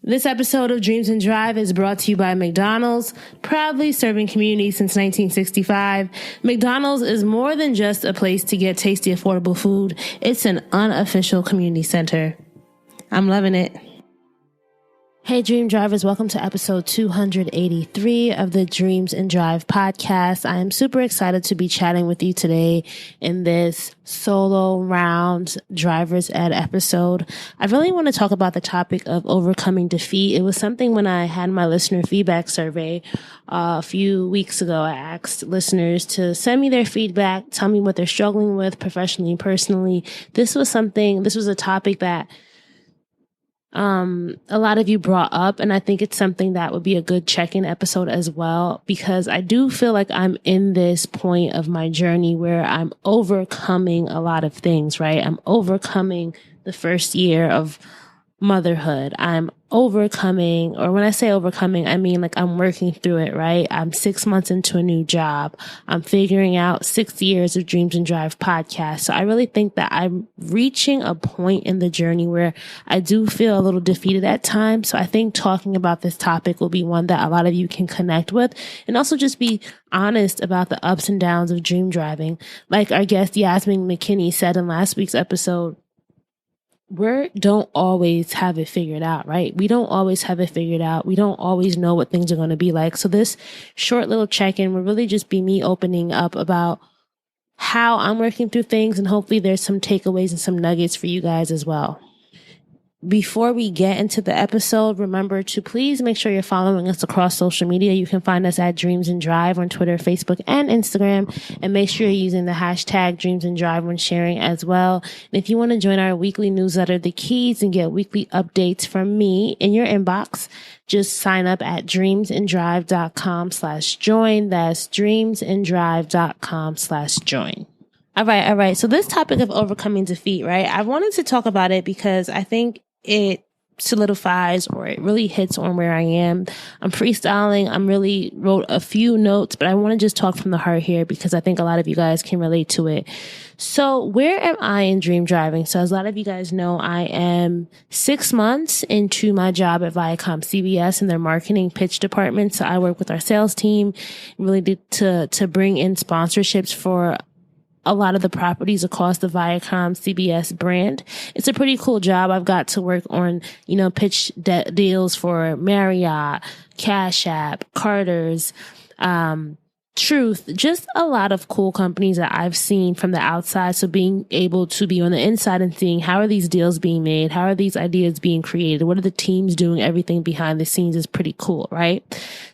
This episode of Dreams and Drive is brought to you by McDonald's, proudly serving communities since 1965. McDonald's is more than just a place to get tasty, affordable food. It's an unofficial community center. I'm loving it. Hey, Dream Drivers, welcome to episode 283 of the Dreams and Drive podcast. I am super excited to be chatting with you today in this solo round driver's ed episode. I really want to talk about the topic of overcoming defeat. It was something when I had my listener feedback survey a few weeks ago. I asked listeners to send me their feedback, tell me what they're struggling with professionally and personally. This was a topic that a lot of you brought up, and I think it's something that would be a good check-in episode as well, because I do feel like I'm in this point of my journey where I'm overcoming a lot of things, right? I'm overcoming the first year of motherhood. I'm overcoming, or when I say overcoming, I mean like I'm working through it, right? I'm 6 months into a new job. I'm figuring out 6 years of Dreams and Drive podcast. So I really think that I'm reaching a point in the journey where I do feel a little defeated at times. So I think talking about this topic will be one that a lot of you can connect with, and also just be honest about the ups and downs of dream driving. Like our guest Yasmin McKinney said in last week's episode, we don't always have it figured out, right? We don't always have it figured out. We don't always know what things are going to be like. So this short little check-in will really just be me opening up about how I'm working through things, and hopefully there's some takeaways and some nuggets for you guys as well. Before we get into the episode, remember to please make sure you're following us across social media. You can find us at Dreams and Drive on Twitter, Facebook, and Instagram. And make sure you're using the hashtag Dreams and Drive when sharing as well. And if you want to join our weekly newsletter, The Keys, and get weekly updates from me in your inbox, just sign up at dreamsanddrive.com/join. That's dreamsanddrive.com/join. All right. So this topic of overcoming defeat, right? I wanted to talk about it because I think it solidifies, or it really hits on where I am. I'm freestyling. I wrote a few notes, but I want to just talk from the heart here because I think a lot of you guys can relate to it. So where am I in dream driving? So as a lot of you guys know, I am 6 months into my job at Viacom CBS in their marketing pitch department. So I work with our sales team really to bring in sponsorships for a lot of the properties across the Viacom CBS brand. It's a pretty cool job. I've got to work on, pitch deals for Marriott, Cash App, Carter's, Truth, just a lot of cool companies that I've seen from the outside. So being able to be on the inside and seeing how are these deals being made? How are these ideas being created? What are the teams doing? Everything behind the scenes is pretty cool, right?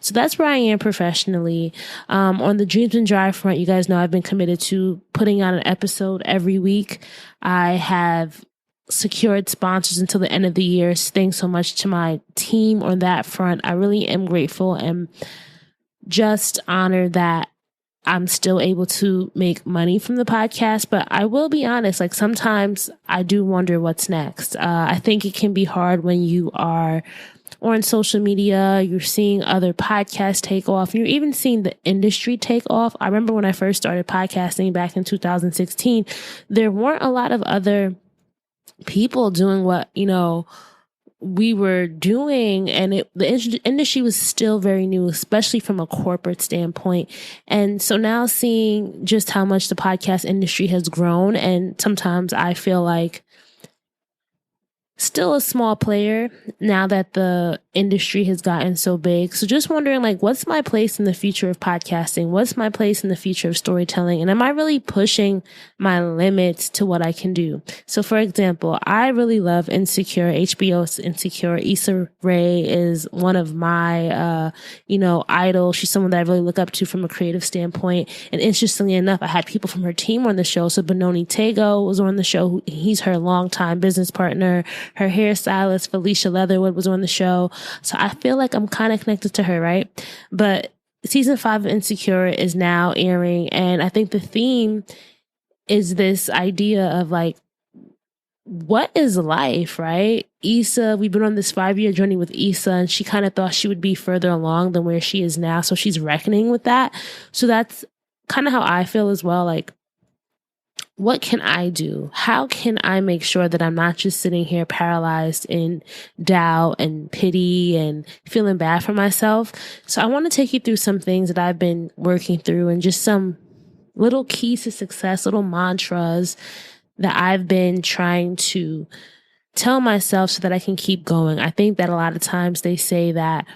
So that's where I am professionally. On the Dreams and Drive front, you guys know I've been committed to putting out an episode every week. I have secured sponsors until the end of the year. Thanks so much to my team on that front. I really am grateful and just honored that I'm still able to make money from the podcast. But I will be honest, like sometimes I do wonder what's next. I think it can be hard when you are on social media, you're seeing other podcasts take off, and you're even seeing the industry take off. I remember when I first started podcasting back in 2016, there weren't a lot of other people doing what, we were doing, and the industry was still very new, especially from a corporate standpoint. And so now seeing just how much the podcast industry has grown, and sometimes I feel like still a small player now that the industry has gotten so big. So just wondering, like, what's my place in the future of podcasting? What's my place in the future of storytelling? And am I really pushing my limits to what I can do? So for example, I really love Insecure, HBO's Insecure. Issa Rae is one of my, idols. She's someone that I really look up to from a creative standpoint. And interestingly enough, I had people from her team on the show. So Benoni Tego was on the show. He's her longtime business partner. Her hairstylist, Felicia Leatherwood, was on the show. So I feel like I'm kind of connected to her, right? But season 5 of Insecure is now airing. And I think the theme is this idea of like, what is life, right? Issa, we've been on this 5-year journey with Issa, and she kind of thought she would be further along than where she is now. So she's reckoning with that. So that's kind of how I feel as well. Like, what can I do? How can I make sure that I'm not just sitting here paralyzed in doubt and pity and feeling bad for myself? So I want to take you through some things that I've been working through and just some little keys to success, little mantras that I've been trying to tell myself so that I can keep going. I think that a lot of times they say that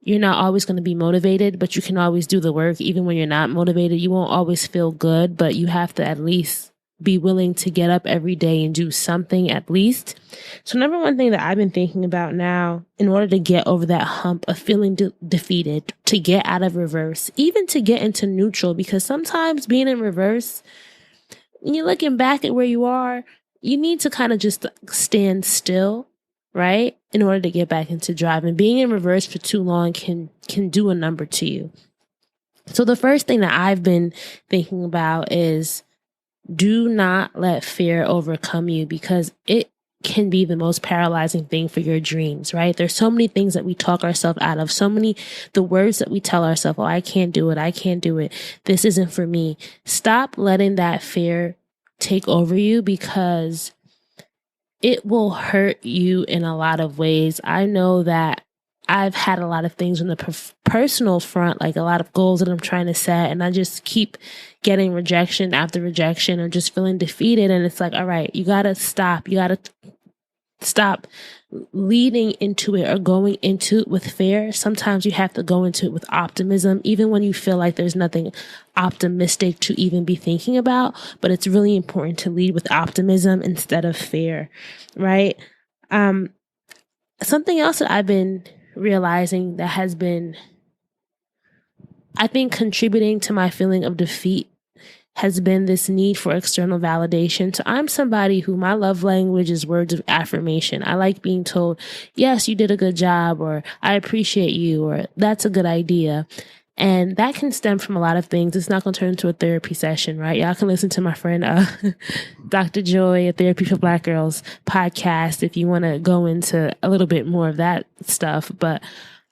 you're not always going to be motivated, but you can always do the work. Even when you're not motivated, you won't always feel good, but you have to at least be willing to get up every day and do something at least. So number one thing that I've been thinking about now, in order to get over that hump of feeling defeated, to get out of reverse, even to get into neutral, because sometimes being in reverse, when you're looking back at where you are, you need to kind of just stand still, right? In order to get back into driving. Being in reverse for too long can do a number to you. So the first thing that I've been thinking about is do not let fear overcome you, because it can be the most paralyzing thing for your dreams, right? There's so many things that we talk ourselves out of, the words that we tell ourselves, oh, I can't do it. This isn't for me. Stop letting that fear take over you, because it will hurt you in a lot of ways. I know that I've had a lot of things on the personal front, like a lot of goals that I'm trying to set, and I just keep getting rejection after rejection or just feeling defeated. And it's like, all right, you got to stop. You got to stop leading into it or going into it with fear. Sometimes you have to go into it with optimism, even when you feel like there's nothing optimistic to even be thinking about. But it's really important to lead with optimism instead of fear, right? Something else that I've been realizing that has been, I think, contributing to my feeling of defeat has been this need for external validation. So I'm somebody who, my love language is words of affirmation. I like being told, yes, you did a good job, or I appreciate you, or that's a good idea. And that can stem from a lot of things. It's not going to turn into a therapy session, right? Y'all can listen to my friend, Dr. Joy, a Therapy for Black Girls podcast, if you want to go into a little bit more of that stuff. But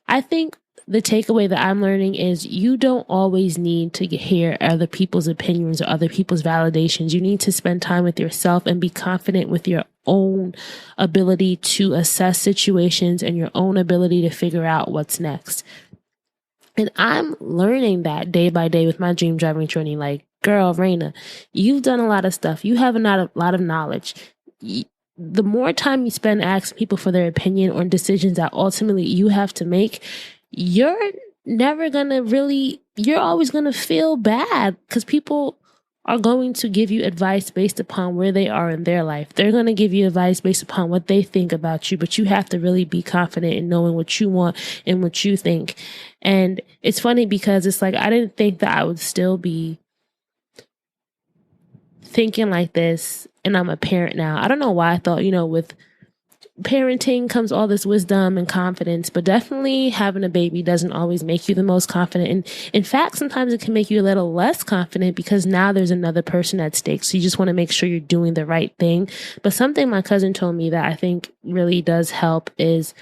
I think the takeaway that I'm learning is you don't always need to hear other people's opinions or other people's validations. You need to spend time with yourself and be confident with your own ability to assess situations and your own ability to figure out what's next. And I'm learning that day by day with my dream driving journey. Like, girl, Rana, you've done a lot of stuff. You have a lot of knowledge. The more time you spend asking people for their opinion on decisions that ultimately you have to make, you're always going to feel bad, because people are going to give you advice based upon where they are in their life. They're going to give you advice based upon what they think about you, but you have to really be confident in knowing what you want and what you think. And it's funny because it's like, I didn't think that I would still be thinking like this, and I'm a parent now. I don't know why I thought, with parenting comes all this wisdom and confidence, but definitely having a baby doesn't always make you the most confident. And in fact, sometimes it can make you a little less confident, because now there's another person at stake. So you just want to make sure you're doing the right thing. But something my cousin told me that I think really does help is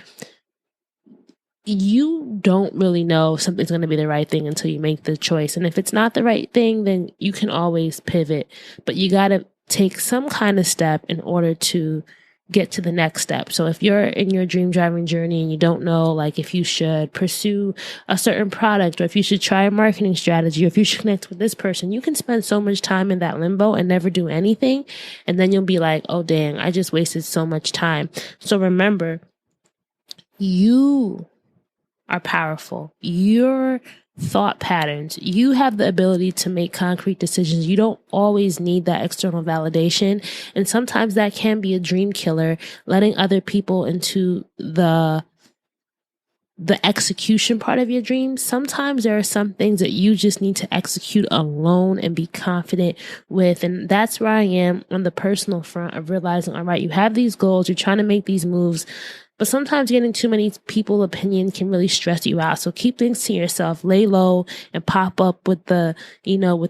you don't really know if something's going to be the right thing until you make the choice. And if it's not the right thing, then you can always pivot, but you got to take some kind of step in order to get to the next step. So if you're in your dream driving journey and you don't know, like, if you should pursue a certain product, or if you should try a marketing strategy, or if you should connect with this person, you can spend so much time in that limbo and never do anything. And then you'll be like, oh, dang, I just wasted so much time. So remember, you are powerful. Your thought patterns, you have the ability to make concrete decisions. You don't always need that external validation. And sometimes that can be a dream killer, letting other people into the execution part of your dreams. Sometimes there are some things that you just need to execute alone and be confident with. And that's where I am on the personal front of realizing, all right, you have these goals, you're trying to make these moves, but sometimes getting too many people's opinion can really stress you out. So keep things to yourself, lay low, and pop up with the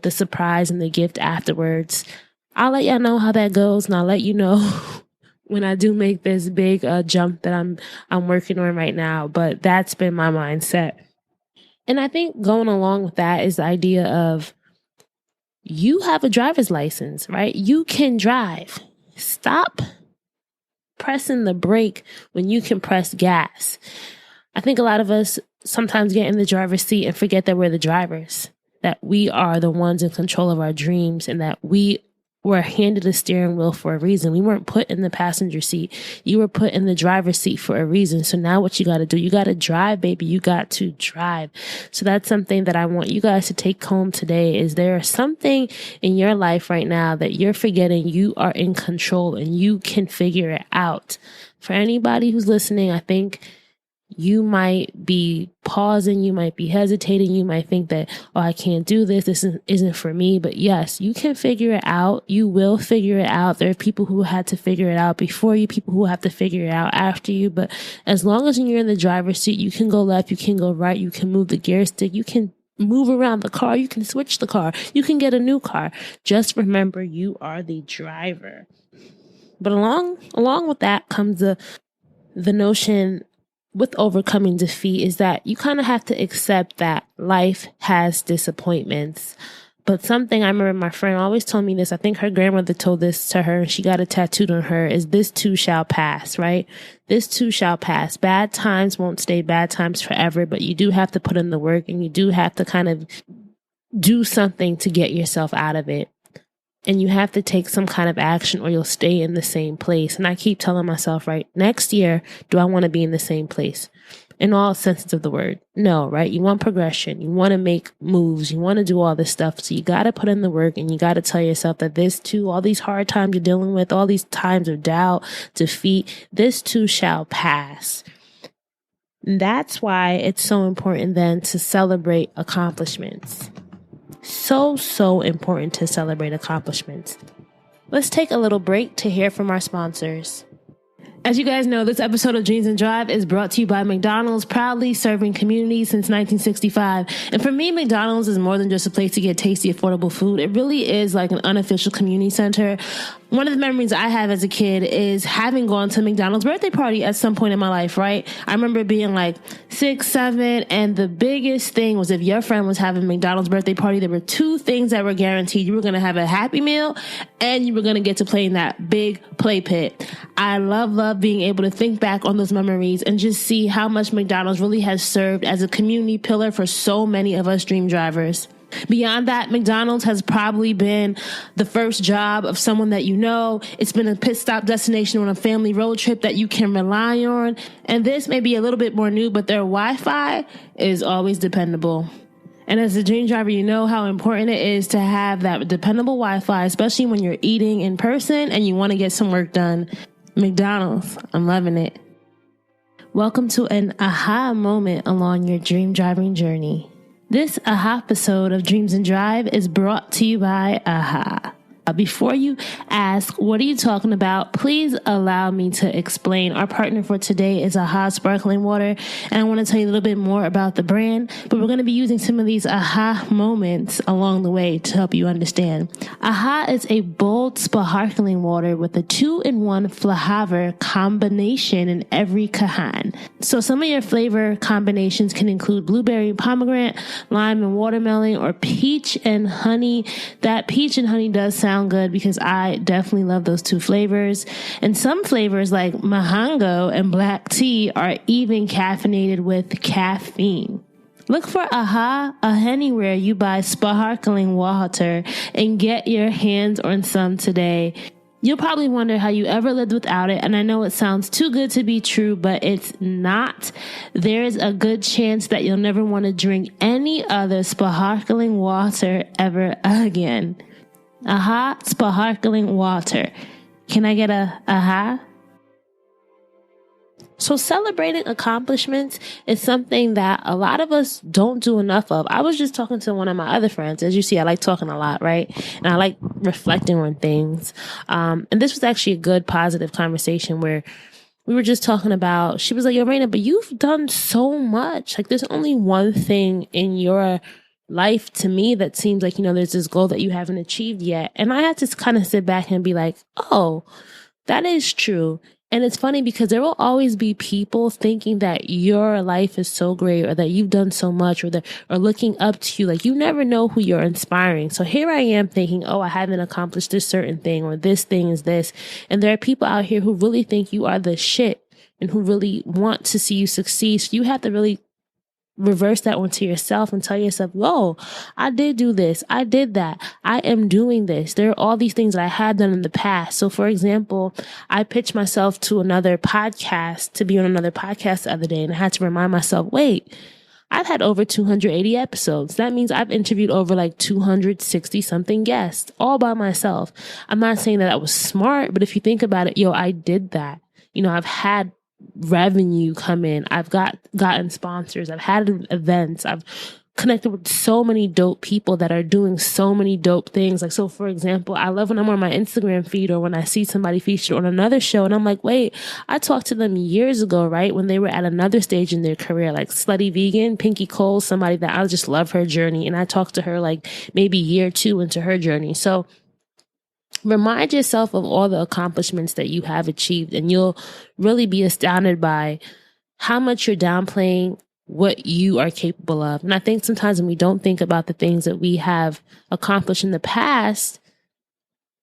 surprise and the gift afterwards. I'll let y'all know how that goes, and I'll let you know when I do make this big jump that I'm working on right now. But that's been my mindset. And I think going along with that is the idea of you have a driver's license, right? You can drive. Stop pressing the brake when you can press gas. I think a lot of us sometimes get in the driver's seat and forget that we're the drivers, that we are the ones in control of our dreams, and that we were handed a steering wheel for a reason. We weren't put in the passenger seat. You were put in the driver's seat for a reason. So now what you got to do, you got to drive, baby. You got to drive. So that's something that I want you guys to take home today. Is there something in your life right now that you're forgetting you are in control and you can figure it out? For anybody who's listening, I think you might be pausing, you might be hesitating, you might think that, oh, I can't do this, isn't for me. But yes, you can figure it out. You will figure it out. There are people who had to figure it out before you, people who have to figure it out after you. But as long as you're in the driver's seat, you can go left, you can go right, you can move the gear stick, you can move around the car, you can switch the car, you can get a new car. Just remember, you are the driver. But along with that comes the notion with overcoming defeat is that you kind of have to accept that life has disappointments. But something I remember my friend always told me this, I think her grandmother told this to her and she got it tattooed on her, is this too shall pass, right? This too shall pass. Bad times won't stay bad times forever, but you do have to put in the work and you do have to kind of do something to get yourself out of it. And you have to take some kind of action or you'll stay in the same place. And I keep telling myself, right, next year, do I want to be in the same place? In all senses of the word. No, right? You want progression. You want to make moves. You want to do all this stuff. So you got to put in the work and you got to tell yourself that this too, all these hard times you're dealing with, all these times of doubt, defeat, this too shall pass. And that's why it's so important then to celebrate accomplishments. So important to celebrate accomplishments. Let's take a little break to hear from our sponsors. As you guys know, this episode of Dreams and Drive is brought to you by McDonald's, proudly serving communities since 1965. And for me, McDonald's is more than just a place to get tasty, affordable food. It really is like an unofficial community center. One of the memories I have as a kid is having gone to McDonald's birthday party at some point in my life, right? I remember being like 6, 7, and the biggest thing was if your friend was having a McDonald's birthday party, there were 2 things that were guaranteed. You were going to have a Happy Meal and you were going to get to play in that big play pit. I love being able to think back on those memories and just see how much McDonald's really has served as a community pillar for so many of us dream drivers. Beyond that, McDonald's has probably been the first job of someone that you know. It's been a pit stop destination on a family road trip that you can rely on. And this may be a little bit more new, but their Wi-Fi is always dependable. And as a dream driver, you know how important it is to have that dependable Wi-Fi, especially when you're eating in person and you want to get some work done. McDonald's, I'm loving it. Welcome to an aha moment along your dream driving journey. This aha episode of Dreams and Drive is brought to you by AHA. Before you ask, what are you talking about? Please allow me to explain. Our partner for today is AHA Sparkling Water, and I want to tell you a little bit more about the brand, but we're going to be using some of these AHA moments along the way to help you understand. AHA is a bold sparkling water with a 2-in-1 flavor combination in every kahan. So some of your flavor combinations can include blueberry and pomegranate, lime and watermelon, or peach and honey. That peach and honey does sound good because I definitely love those 2 flavors. And some flavors like mahango and black tea are even caffeinated with caffeine. Look for AHA anywhere you buy sparkling water and get your hands on some today. You'll probably wonder how you ever lived without it, and I know it sounds too good to be true, but it's not. There's a good chance that you'll never want to drink any other sparkling water ever again. AHA sparkling water. Can I get a AHA? So celebrating accomplishments is something that a lot of us don't do enough of. I was just talking to one of my other friends. As you see, I like talking a lot, right? And I like reflecting on things. And this was actually a good, positive conversation where we were just talking about, she was like, yo, Raina, but you've done so much. Like, there's only one thing in your life to me that seems like, there's this goal that you haven't achieved yet. And I had to kind of sit back and be like, oh, that is true. And it's funny because there will always be people thinking that your life is so great or that you've done so much or looking up to you. Like, you never know who you're inspiring. So here I am thinking, oh, I haven't accomplished this certain thing or this thing is this. And there are people out here who really think you are the shit and who really want to see you succeed. So you have to really reverse that onto yourself and tell yourself, whoa, I did do this. I did that. I am doing this. There are all these things that I had done in the past. So for example, I pitched myself to another podcast to be on another podcast the other day. And I had to remind myself, wait, I've had over 280 episodes. That means I've interviewed over like 260 something guests all by myself. I'm not saying that I was smart, but if you think about it, I did that. I've had revenue come in. I've gotten sponsors. I've had events. I've connected with so many dope people that are doing so many dope things. Like, so for example, I love when I'm on my Instagram feed or when I see somebody featured on another show and I'm like, wait, I talked to them years ago, right? When they were at another stage in their career, like Slutty Vegan, Pinky Cole, somebody that I just love her journey. And I talked to her like maybe year 2 into her journey. So remind yourself of all the accomplishments that you have achieved, and you'll really be astounded by how much you're downplaying what you are capable of. And I think sometimes when we don't think about the things that we have accomplished in the past,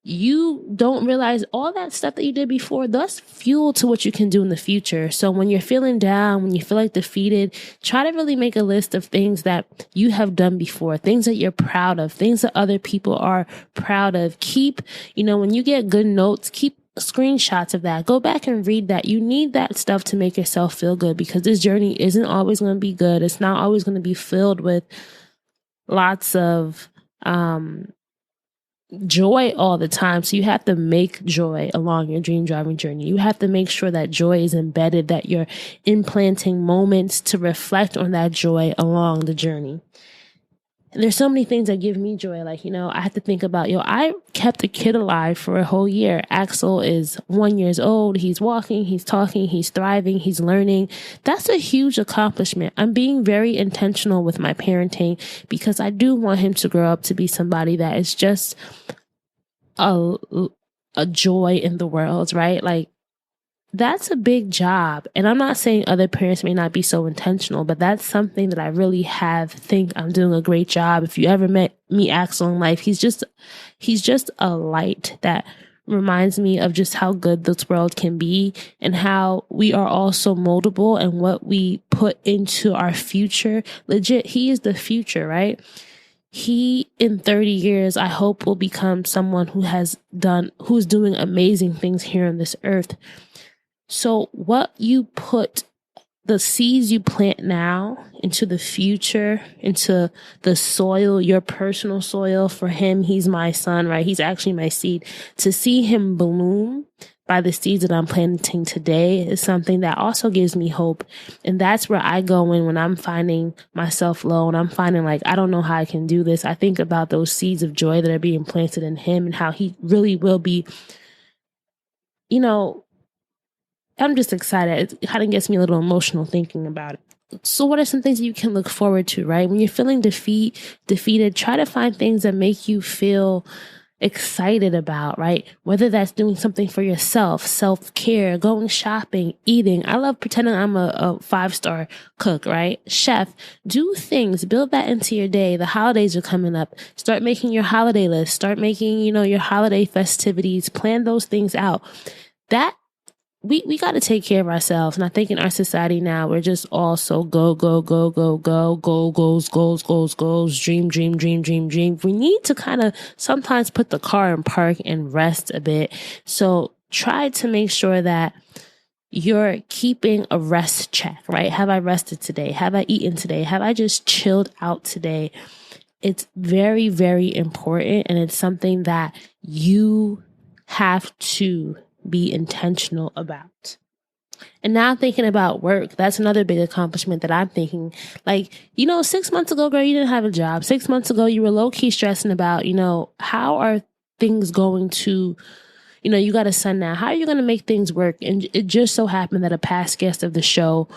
you don't realize all that stuff that you did before, that's fuel to what you can do in the future. So when you're feeling down, when you feel like defeated, try to really make a list of things that you have done before, things that you're proud of, things that other people are proud of. Keep, when you get good notes, keep screenshots of that. Go back and read that. You need that stuff to make yourself feel good, because this journey isn't always going to be good. It's not always going to be filled with lots of, joy all the time. So you have to make joy along your dream driving journey. You have to make sure that joy is embedded, that you're implanting moments to reflect on that joy along the journey. And there's so many things that give me joy. Like, I have to think about, I kept a kid alive for a whole year. Axel is 1 year old. He's walking, he's talking, he's thriving, he's learning. That's a huge accomplishment. I'm being very intentional with my parenting because I do want him to grow up to be somebody that is just a joy in the world, right? Like, that's a big job. And I'm not saying other parents may not be so intentional, but that's something that I really think I'm doing a great job. If you ever met me, Axel, in life, he's just a light that reminds me of just how good this world can be and how we are all so moldable and what we put into our future. Legit, he is the future, right? He, in 30 years, I hope will become someone who's doing amazing things here on this earth. So what you put, the seeds you plant now into the future, into the soil, your personal soil. For him, he's my son, right? He's actually my seed. To see him bloom by the seeds that I'm planting today is something that also gives me hope. And that's where I go in when I'm finding myself low and I'm finding like, I don't know how I can do this. I think about those seeds of joy that are being planted in him and how he really will be, I'm just excited. It kind of gets me a little emotional thinking about it. So what are some things that you can look forward to, right? When you're feeling defeated, try to find things that make you feel excited about, right? Whether that's doing something for yourself, self-care, going shopping, eating. I love pretending I'm a 5-star cook, right? Chef. Do things, build that into your day. The holidays are coming up. Start making your holiday list. Start making, your holiday festivities. Plan those things out. We got to take care of ourselves. And I think in our society now, we're just all so go, go, go, go, go, goals, dream. We need to kind of sometimes put the car in park and rest a bit. So try to make sure that you're keeping a rest check, right? Have I rested today? Have I eaten today? Have I just chilled out today? It's very, very important. And it's something that you have to be intentional about. And now thinking about work, that's another big accomplishment that I'm thinking. Like, 6 months ago, girl, you didn't have a job. 6 months ago, you were low-key stressing about, how are things going to, you got a son now. How are you going to make things work? And it just so happened that a past guest of the show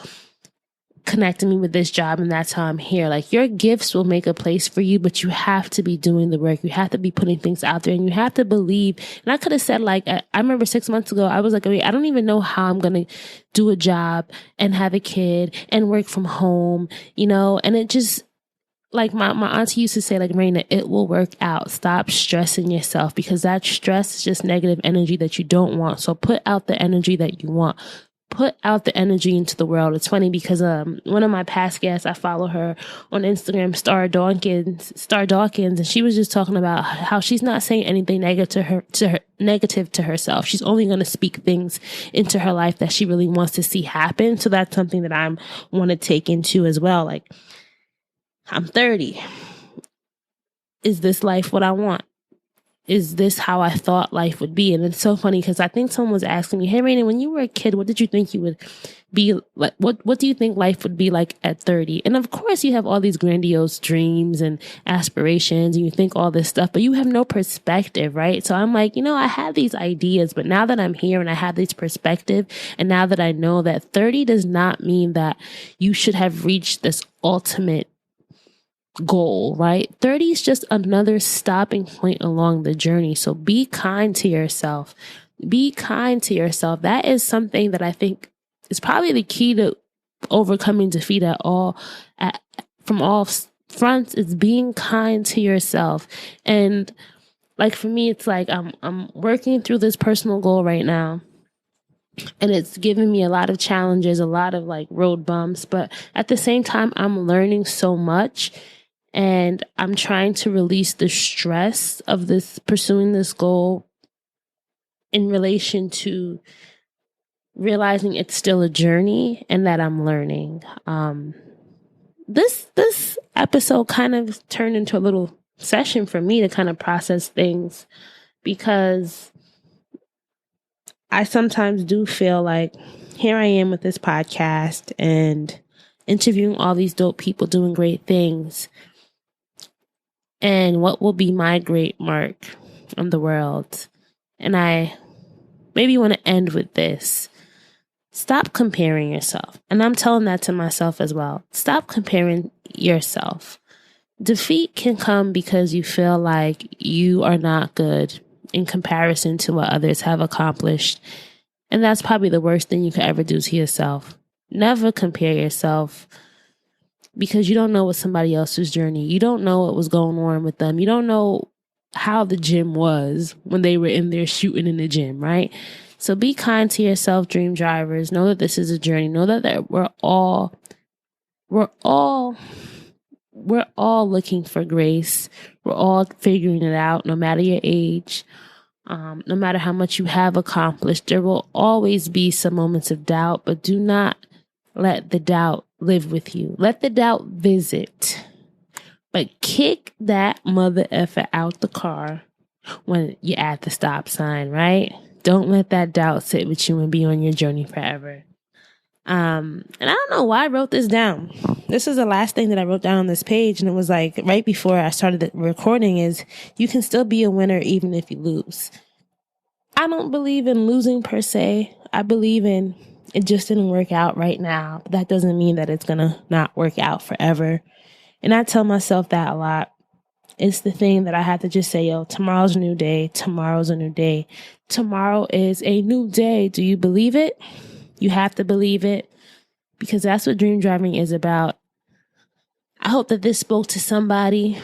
connected me with this job, and that's how I'm here. Like, your gifts will make a place for you, but you have to be doing the work. You have to be putting things out there, and you have to believe. And I could have said, like, I remember 6 months ago, I was like, I don't even know how I'm going to do a job and have a kid and work from home, and it just, like my auntie used to say, like, Raina, it will work out. Stop stressing yourself, because that stress is just negative energy that you don't want. So put out the energy that you want. Put out the energy into the world. It's funny because one of my past guests, I follow her on Instagram, Star Dawkins, and she was just talking about how she's not saying anything negative to herself. She's only going to speak things into her life that she really wants to see happen. So that's something that I want to take into as well. Like, I'm 30. Is this life what I want? Is this how I thought life would be? And it's so funny because I think someone was asking me, hey, Raina, when you were a kid, what did you think you would be like? What do you think life would be like at 30? And of course, you have all these grandiose dreams and aspirations, and you think all this stuff, but you have no perspective, right? So I'm like, I have these ideas, but now that I'm here and I have this perspective, and now that I know that 30 does not mean that you should have reached this ultimate goal, right? 30 is just another stopping point along the journey. So be kind to yourself. Be kind to yourself. That is something that I think is probably the key to overcoming defeat from all fronts, is being kind to yourself. And like, for me, it's like I'm working through this personal goal right now. And it's given me a lot of challenges, a lot of like road bumps, but at the same time, I'm learning so much. And I'm trying to release the stress of pursuing this goal in relation to realizing it's still a journey and that I'm learning. This episode kind of turned into a little session for me to kind of process things, because I sometimes do feel like here I am with this podcast and interviewing all these dope people doing great things. And what will be my great mark on the world? And I maybe want to end with this. Stop comparing yourself. And I'm telling that to myself as well. Stop comparing yourself. Defeat can come because you feel like you are not good in comparison to what others have accomplished. And that's probably the worst thing you could ever do to yourself. Never compare yourself, because you don't know what somebody else's journey. You don't know what was going on with them. You don't know how the gym was when they were in there shooting in the gym, right? So be kind to yourself, dream drivers. Know that this is a journey. Know that we're all looking for grace. We're all figuring it out, no matter your age. No matter how much you have accomplished, there will always be some moments of doubt, but do not let the doubt live with you. Let the doubt visit, but kick that mother effer out the car when you're at the stop sign, right? Don't let that doubt sit with you and be on your journey forever. And I don't know why I wrote this down. This is the last thing that I wrote down on this page, and it was like right before I started the recording, is you can still be a winner even if you lose. I don't believe in losing per se. I believe in it just didn't work out right now. But that doesn't mean that it's going to not work out forever. And I tell myself that a lot. It's the thing that I have to just say, tomorrow's a new day. Tomorrow's a new day. Tomorrow is a new day. Do you believe it? You have to believe it, because that's what dream driving is about. I hope that this spoke to somebody.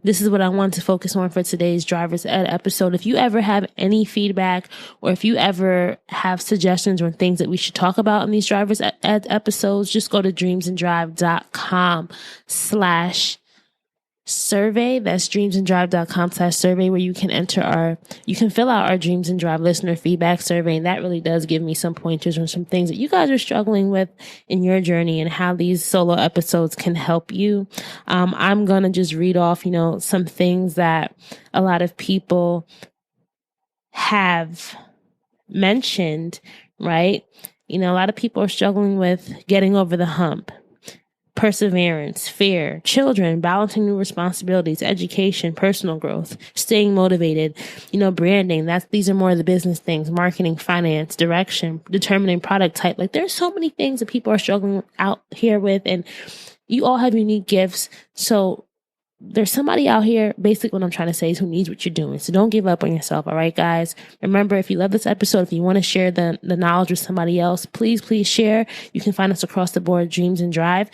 This is what I want to focus on for today's Driver's Ed episode. If you ever have any feedback, or if you ever have suggestions or things that we should talk about in these Driver's Ed episodes, just go to dreamsanddrive.com/survey. That's dreamsanddrive.com/survey, where you can fill out our Dreams and Drive listener feedback survey. And that really does give me some pointers on some things that you guys are struggling with in your journey and how these solo episodes can help you. I'm going to just read off, some things that a lot of people have mentioned, right? A lot of people are struggling with getting over the hump, perseverance, fear, children, balancing new responsibilities, education, personal growth, staying motivated, branding. These are more of the business things, marketing, finance, direction, determining product type. Like there's so many things that people are struggling out here with, and you all have unique gifts. So there's somebody out here, basically what I'm trying to say is who needs what you're doing. So don't give up on yourself. All right, guys. Remember, if you love this episode, if you want to share the knowledge with somebody else, please share. You can find us across the board, Dreams and Drive,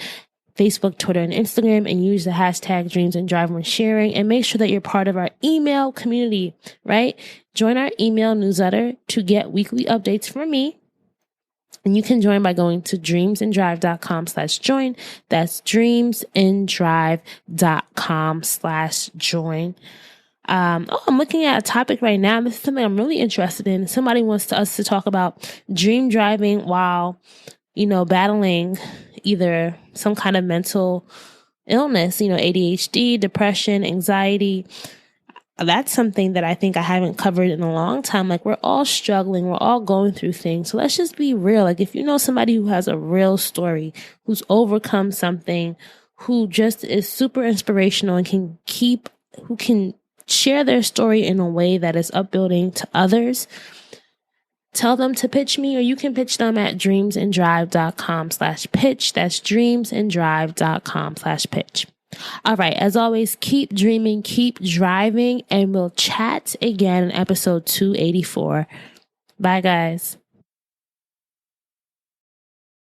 Facebook, Twitter, and Instagram, and use the hashtag Dreams and Drive when sharing, and make sure that you're part of our email community, right? Join our email newsletter to get weekly updates from me. And you can join by going to dreamsanddrive.com/join. That's dreamsanddrive.com/join. I'm looking at a topic right now. This is something I'm really interested in. Somebody wants us to talk about dream driving while, battling either some kind of mental illness, ADHD, depression, anxiety. That's something that I think I haven't covered in a long time. Like, we're all struggling. We're all going through things. So let's just be real. Like, if you know somebody who has a real story, who's overcome something, who just is super inspirational and who can share their story in a way that is upbuilding to others, tell them to pitch me, or you can pitch them at dreamsanddrive.com/pitch. That's dreamsanddrive.com/pitch. All right. As always, keep dreaming, keep driving, and we'll chat again in episode 284. Bye, guys.